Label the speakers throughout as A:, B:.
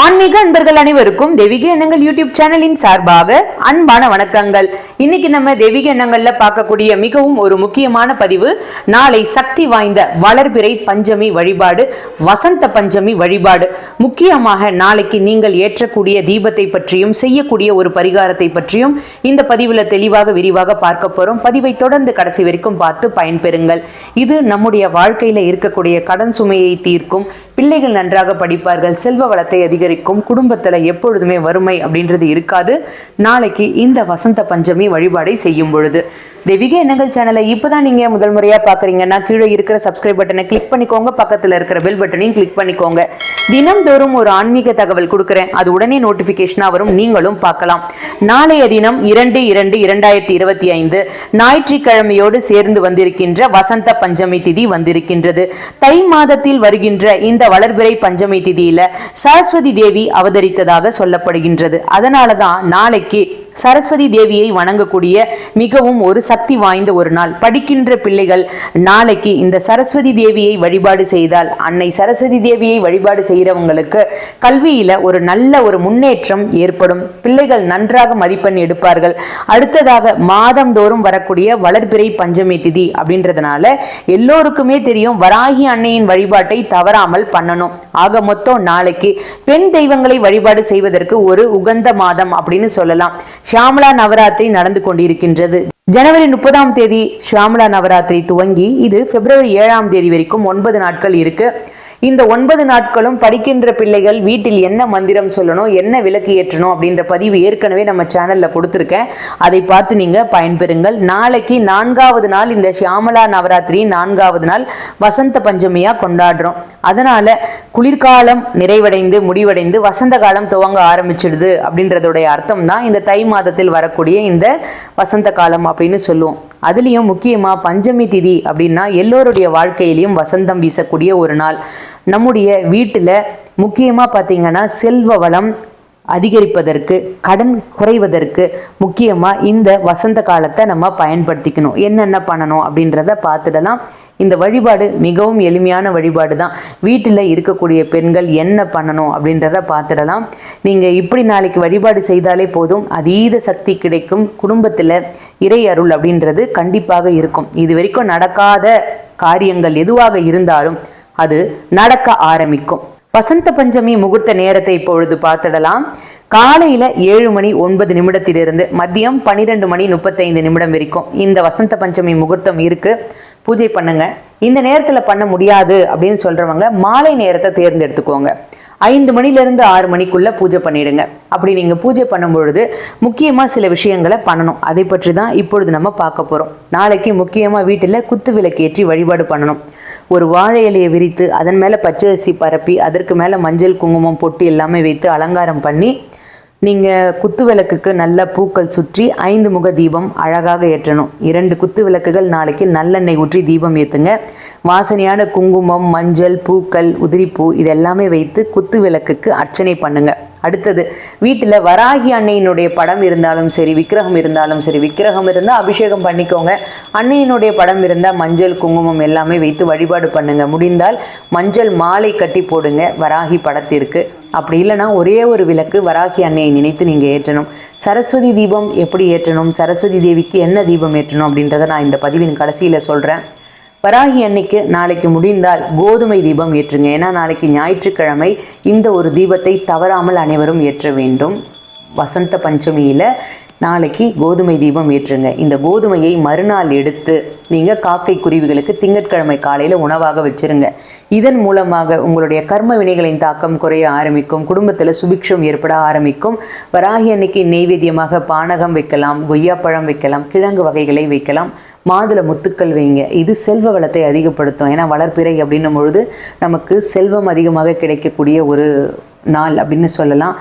A: ஆன்மீக அன்பர்கள் அனைவருக்கும் தெய்வீக எண்ணங்கள் யூடியூப் சேனலின் சார்பாக அன்பான வணக்கங்கள். இன்னைக்கு நம்ம தெய்வீக எண்ணங்கள்ல பார்க்கக்கூடிய மிகவும் ஒரு முக்கியமான பதிவு, நாளை சக்தி வாய்ந்த வளர்பிறை பஞ்சமி வழிபாடு, வசந்த பஞ்சமி வழிபாடு. முக்கியமாக நாளைக்கு நீங்கள் ஏற்றக்கூடிய தீபத்தை பற்றியும் செய்யக்கூடிய ஒரு பரிகாரத்தை பற்றியும் இந்த பதிவுல தெளிவாக விரிவாக பார்க்க போறோம். பதிவை தொடர்ந்து கடைசி வரைக்கும் பார்த்து பயன்பெறுங்கள். இது நம்முடைய வாழ்க்கையில இருக்கக்கூடிய கடன் சுமையை தீர்க்கும், பிள்ளைகள் நன்றாக படிப்பார்கள், செல்வ வளத்தை அதிகரிக்கும், குடும்பத்துல எப்பொழுதுமே வறுமை அப்படின்றது இருக்காது. நாளைக்கு இந்த வசந்த பஞ்சமி வழிபாடை செய்யும் பொழுது தெய்வீக எண்ணங்கள் சேனலை இப்பதான் நீங்க முதல் முறையா பாக்குறீங்கன்னா கீழே இருக்கிற சப்ஸ்கிரைப் பட்டனை கிளிக் பண்ணிக்கோங்க, பக்கத்துல இருக்கிற பெல் பட்டனையும் கிளிக் பண்ணிக்கோங்க. தினம்தோறும் ஒரு ஆன்மீக தகவல் கொடுக்குறேன், அது உடனே நோட்டிபிகேஷனா வரும், நீங்களும் பார்க்கலாம். நாளைய தினம் 2/2/2025 ஞாயிற்றுக்கிழமையோடு சேர்ந்து வந்திருக்கின்ற வசந்த பஞ்சமி திதி வந்திருக்கின்றது. தை மாதத்தில் வருகின்ற இந்த வளர்பிறை பஞ்சமி திதியில சரஸ்வதி தேவி அவதரித்ததாக சொல்லப்படுகின்றது. அதனாலதான் நாளைக்கு சரஸ்வதி தேவியை வணங்கக்கூடிய மிகவும் ஒரு சக்தி வாய்ந்த ஒரு நாள். படிக்கின்ற பிள்ளைகள் நாளைக்கு இந்த சரஸ்வதி தேவியை வழிபாடு செய்தால், அன்னை சரஸ்வதி தேவியை வழிபாடு செய்யறவங்களுக்கு கல்வியில ஒரு நல்ல ஒரு முன்னேற்றம் ஏற்படும். பிள்ளைகள் நன்றாக மதிப்பெண் எடுப்பார்கள். அடுத்ததாக மாதந்தோறும் வரக்கூடிய வளர்பிறை பஞ்சமி திதி அப்படின்றதுனால எல்லோருக்குமே தெரியும், வராகி அன்னையின் வழிபாட்டை தவறாமல் பண்ணணும். ஆக மொத்தம் நாளைக்கு பெண் தெய்வங்களை வழிபாடு செய்வதற்கு ஒரு உகந்த மாதம் அப்படின்னு சொல்லலாம். ஷியாமலா நவராத்திரி நடந்து கொண்டிருக்கின்றது. ஜனவரி 30ஆம் தேதி ஷியாமலா நவராத்திரி துவங்கி இது பிப்ரவரி 7ஆம் தேதி வரைக்கும் 9 நாட்கள் இருக்கு. இந்த 9 நாட்களும் படிக்கின்ற பிள்ளைகள் வீட்டில் என்ன மந்திரம் சொல்லணும், என்ன விளக்கு ஏற்றணும் அப்படின்ற பதிவு ஏற்கனவே நம்ம சேனல்ல கொடுத்துருக்கேன். அதை பார்த்து நீங்க பயன்பெறுங்கள். நாளைக்கு 4வது நாள், இந்த ஷியாமலா நவராத்திரி 4வது நாள் வசந்த பஞ்சமியா கொண்டாடுறோம். அதனால குளிர்காலம் நிறைவடைந்து முடிவடைந்து வசந்த காலம் துவங்க ஆரம்பிச்சிடுது அப்படின்றதோடைய அர்த்தம் தான் இந்த தை மாதத்தில் வரக்கூடிய இந்த வசந்த காலம் அப்படின்னு சொல்லுவோம். அதுலேயும் முக்கியமாக பஞ்சமி திதி அப்படின்னா எல்லோருடைய வாழ்க்கையிலையும் வசந்தம் வீசக்கூடிய ஒரு நாள். நம்முடைய வீட்டில் முக்கியமாக பார்த்தீங்கன்னா செல்வ வளம் அதிகரிப்பதற்கு, கடன் குறைவதற்கு முக்கியமாக இந்த வசந்த காலத்தை நம்ம பயன்படுத்திக்கணும். என்னென்ன பண்ணணும் அப்படின்றத பார்த்துடலாம். இந்த வழிபாடு மிகவும் எளிமையான வழிபாடு தான். வீட்டில் இருக்கக்கூடிய பெண்கள் என்ன பண்ணணும் அப்படின்றத பார்த்துடலாம். நீங்கள் இப்படி நாளைக்கு வழிபாடு செய்தாலே போதும், அதீத சக்தி கிடைக்கும். குடும்பத்தில் இறை அருள் அப்படின்றது கண்டிப்பாக இருக்கும். இது வரைக்கும் நடக்காத காரியங்கள் எதுவாக இருந்தாலும் அது நடக்க ஆரம்பிக்கும். வசந்த பஞ்சமி முகூர்த்த நேரத்தை இப்பொழுது பார்த்துடலாம். காலையில 7:09 மதியம் 12:35 வரைக்கும் இந்த வசந்த பஞ்சமி முகூர்த்தம் இருக்கு. பூஜை பண்ணுங்க. இந்த நேரத்துல பண்ண முடியாது அப்படின்னு சொல்றவங்க மாலை நேரத்தை தேர்ந்தெடுத்துக்கோங்க. 5 மணிலிருந்து 6 மணிக்குள்ள பூஜை பண்ணிடுங்க. அப்படி நீங்க பூஜை பண்ணும் பொழுது முக்கியமா சில விஷயங்களை பண்ணணும். அதை பற்றி தான் இப்பொழுது நம்ம பார்க்க போறோம். நாளைக்கு முக்கியமா வீட்டுல குத்து விளக்கு ஏற்றி வழிபாடு பண்ணணும். ஒரு வாழை இலையை விரித்து அதன் மேல பச்சரிசி பரப்பி அதற்கு மேல மஞ்சள் குங்குமம் பொட்டு எல்லாமே வைத்து அலங்காரம் பண்ணி நீங்கள் குத்து விளக்குக்கு நல்ல பூக்கள் சுற்றி 5 முக தீபம் அழகாக ஏற்றணும். 2 குத்து விளக்குகள் நாளைக்கு நல்லெண்ணெய் ஊற்றி தீபம் ஏற்றுங்க. வாசனையான குங்குமம், மஞ்சள், பூக்கள், உதிரிப்பூ இதெல்லாமே வைத்து குத்து விளக்குக்கு அர்ச்சனை பண்ணுங்க. அடுத்தது வீட்டில் வராகி அன்னையினுடைய படம் இருந்தாலும் சரி, விக்கிரகம் இருந்தாலும் சரி, விக்கிரகம் இருந்தால் அபிஷேகம் பண்ணிக்கோங்க. அன்னையினுடைய படம் இருந்தால் மஞ்சள் குங்குமம் எல்லாமே வைத்து வழிபாடு பண்ணுங்க. முடிந்தால் மஞ்சள் மாலை கட்டி போடுங்க வராகி படத்திற்கு. அப்படி இல்லைன்னா ஒரே ஒரு விளக்கு வராகி அன்னையை நினைத்து நீங்கள் ஏற்றணும். சரஸ்வதி தீபம் எப்படி ஏற்றணும், சரஸ்வதி தேவிக்கு என்ன தீபம் ஏற்றணும் அப்படின்றத நான் இந்த பதிவின் கடைசியில் சொல்கிறேன். வராகி அன்னைக்கு நாளைக்கு முடிந்தால் கோதுமை தீபம் ஏற்றுங்க. ஏன்னா நாளைக்கு ஞாயிற்றுக்கிழமை. இந்த ஒரு தீபத்தை தவறாமல் அனைவரும் ஏற்ற வேண்டும். வசந்த பஞ்சமியில் நாளைக்கு கோதுமை தீபம் ஏற்றுங்க. இந்த கோதுமையை மறுநாள் எடுத்து நீங்கள் காக்கை குருவிகளுக்கு திங்கட்கிழமை காலையில் உணவாக வச்சிருங்க. இதன் மூலமாக உங்களுடைய கர்ம வினைகளின் தாக்கம் குறைய ஆரம்பிக்கும். குடும்பத்தில் சுபிக்ஷம் ஏற்பட ஆரம்பிக்கும். வராகி அன்னைக்கு நெய்வேத்தியமாக பானகம் வைக்கலாம், கொய்யாப்பழம் வைக்கலாம், கிழங்கு வகைகளை வைக்கலாம், மாதுளை முத்துக்கள் வைங்க. இது செல்வ வளத்தை அதிகப்படுத்தும். ஏன்னா வளர்பிறை அப்படின்னும் பொழுது நமக்கு செல்வம் அதிகமாக கிடைக்கக்கூடிய ஒரு நாள் அப்படின்னு சொல்லலாம்.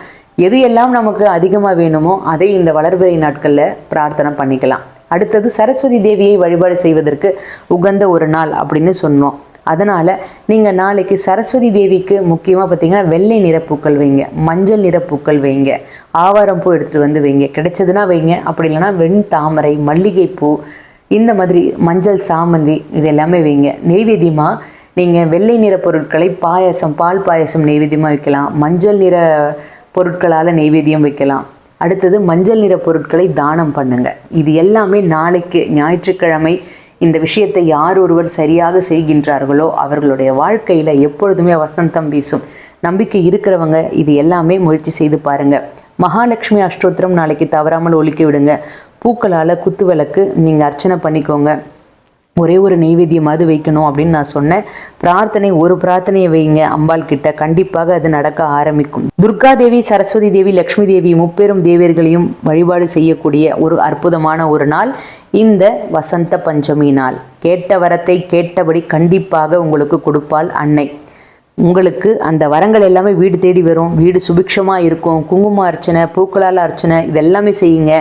A: எது எல்லாம் நமக்கு அதிகமாக வேணுமோ அதை இந்த வளர்பிறை நாட்களில் பிரார்த்தனை பண்ணிக்கலாம். அடுத்தது சரஸ்வதி தேவியை வழிபாடு செய்வதற்கு உகந்த ஒரு நாள் அப்படின்னு சொன்னோம். அதனால் நீங்கள் நாளைக்கு சரஸ்வதி தேவிக்கு முக்கியமாக பார்த்தீங்கன்னா வெள்ளை நிறப்பூக்கள் வைங்க, மஞ்சள் நிறப்பூக்கள் வைங்க, ஆவாரம் பூ எடுத்துகிட்டு வந்து வைங்க. கிடைச்சதுன்னா வைங்க. அப்படி இல்லைன்னா வெண் தாமரை, மல்லிகைப்பூ, இந்த மாதிரி மஞ்சள் சாமந்தி இது எல்லாமே வைங்க. நெய்வேத்தியமாக நீங்கள் வெள்ளை நிற பொருட்களை பாயசம், பால் பாயசம் நெய்வேத்தியமாக வைக்கலாம். மஞ்சள் நிற பொருட்களால் நெய்வேத்தியம் வைக்கலாம். அடுத்தது மஞ்சள் நிற பொருட்களை தானம் பண்ணுங்க. இது எல்லாமே நாளைக்கு ஞாயிற்றுக்கிழமை இந்த விஷயத்தை யார் ஒருவர் சரியாக செய்கின்றார்களோ அவர்களுடைய வாழ்க்கையில் எப்பொழுதுமே வசந்தம் வீசும். நம்பிக்கை இருக்கிறவங்க இது எல்லாமே முயற்சி செய்து பாருங்க. மகாலட்சுமி அஷ்டோத்திரம் நாளைக்கு தவறாமல் ஒலிக்க விடுங்க. பூக்களால் குத்து விளக்கு நீங்கள் அர்ச்சனை பண்ணிக்கோங்க. ஒரே ஒரு நெய்வேத்தியமாவது வைக்கணும் அப்படின்னு நான் சொன்னேன். ஒரு பிரார்த்தனையை வைங்க அம்பாள் கிட்ட, கண்டிப்பாக அது நடக்க ஆரம்பிக்கும். துர்கா தேவி, சரஸ்வதி தேவி, லக்ஷ்மி தேவி முப்பெரும் தேவியர்களையும் வழிபாடு செய்யக்கூடிய ஒரு அற்புதமான ஒரு நாள் இந்த வசந்த பஞ்சமி நாள். கேட்ட வரத்தை கேட்டபடி கண்டிப்பாக உங்களுக்கு கொடுப்பாள் அன்னை. உங்களுக்கு அந்த வரங்கள் எல்லாமே வீடு தேடி வரும். வீடு சுபிக்ஷமாக இருக்கும். குங்கும அர்ச்சனை, பூக்களால் அர்ச்சனை இதெல்லாமே செய்யுங்க.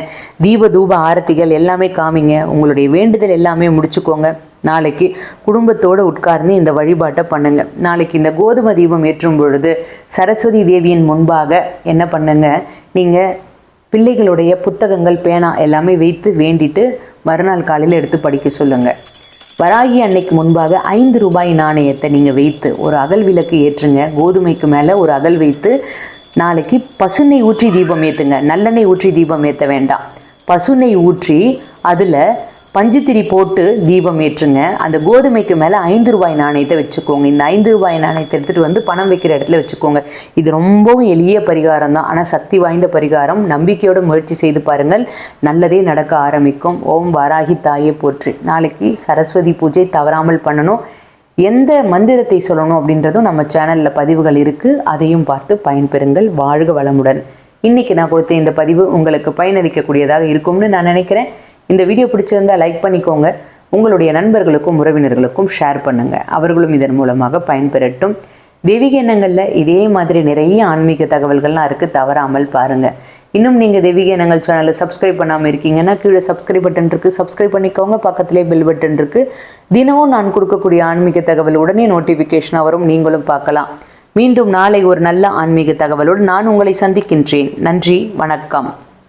A: தீப தூப ஆரத்திகள் எல்லாமே காமிங்க. உங்களுடைய வேண்டுதல் எல்லாமே முடிச்சுக்கோங்க. நாளைக்கு குடும்பத்தோடு உட்கார்ந்து இந்த வழிபாட்டை பண்ணுங்க. நாளைக்கு இந்த கோதுமை தீபம் ஏற்றும் பொழுது சரஸ்வதி தேவியின் முன்பாக என்ன பண்ணுங்க, நீங்கள் பிள்ளைகளுடைய புத்தகங்கள், பேனா எல்லாமே வைத்து வேண்டிட்டு மறுநாள் காலையில் எடுத்து படிக்க சொல்லுங்கள். வராகி அன்னைக்கு முன்பாக 5 ரூபாய் நாணயத்தை நீங்கள் வைத்து ஒரு அகல் விளக்கு ஏற்றுங்க. கோதுமைக்கு மேலே ஒரு அகல் வைத்து நாளைக்கு பசுநெய் ஊற்றி தீபம் ஏற்றுங்க. நல்லெண்ணெய் ஊற்றி தீபம் ஏற்ற வேண்டாம். பசுநெய் ஊற்றி அதில் பஞ்சுத்திரி போட்டு தீபம் ஏற்றுங்க. அந்த கோதுமைக்கு மேலே 5 ரூபாய் நாணயத்தை வச்சுக்கோங்க. இந்த 5 ரூபாய் நாணயத்தை எடுத்துகிட்டு வந்து பணம் வைக்கிற இடத்துல வச்சுக்கோங்க. இது ரொம்பவும் எளிய பரிகாரம் தான், ஆனால் சக்தி வாய்ந்த பரிகாரம். நம்பிக்கையோடு முயற்சி செய்து பாருங்கள், நல்லதே நடக்க ஆரம்பிக்கும். ஓம் வாராகி தாயே போற்றி. நாளைக்கு சரஸ்வதி பூஜை தவறாமல் பண்ணணும். எந்த மந்திரத்தை சொல்லணும் அப்படின்றதும் நம்ம சேனலில் பதிவுகள் இருக்குது, அதையும் பார்த்து பயன்பெறுங்கள். வாழ்க வளமுடன். இன்றைக்கி நான் கொடுத்த இந்த பதிவு உங்களுக்கு பயனளிக்கக்கூடியதாக இருக்கும்னு நான் நினைக்கிறேன். இந்த வீடியோ பிடிச்சிருந்தால் லைக் பண்ணிக்கோங்க. உங்களுடைய நண்பர்களுக்கும் உறவினர்களுக்கும் ஷேர் பண்ணுங்கள். அவர்களும் இதன் மூலமாக பயன்பெறட்டும். தெய்வீக எண்ணங்களில் இதே மாதிரி நிறைய ஆன்மீக தகவல்கள்லாம் இருக்குது, தவறாமல் பாருங்கள். இன்னும் நீங்கள் தெய்வீக எண்ணங்கள் சேனலை சப்ஸ்கிரைப் பண்ணாமல் இருக்கீங்கன்னா கீழே சப்ஸ்கிரைப் பட்டன் இருக்குது, சப்ஸ்கிரைப் பண்ணிக்கோங்க. பக்கத்திலே பெல் பட்டன் இருக்குது. தினமும் நான் கொடுக்கக்கூடிய ஆன்மீக தகவல் உடனே நோட்டிஃபிகேஷனாக வரும், நீங்களும் பார்க்கலாம். மீண்டும் நாளை ஒரு நல்ல ஆன்மீக தகவலோடு நான் உங்களை சந்திக்கின்றேன். நன்றி, வணக்கம்.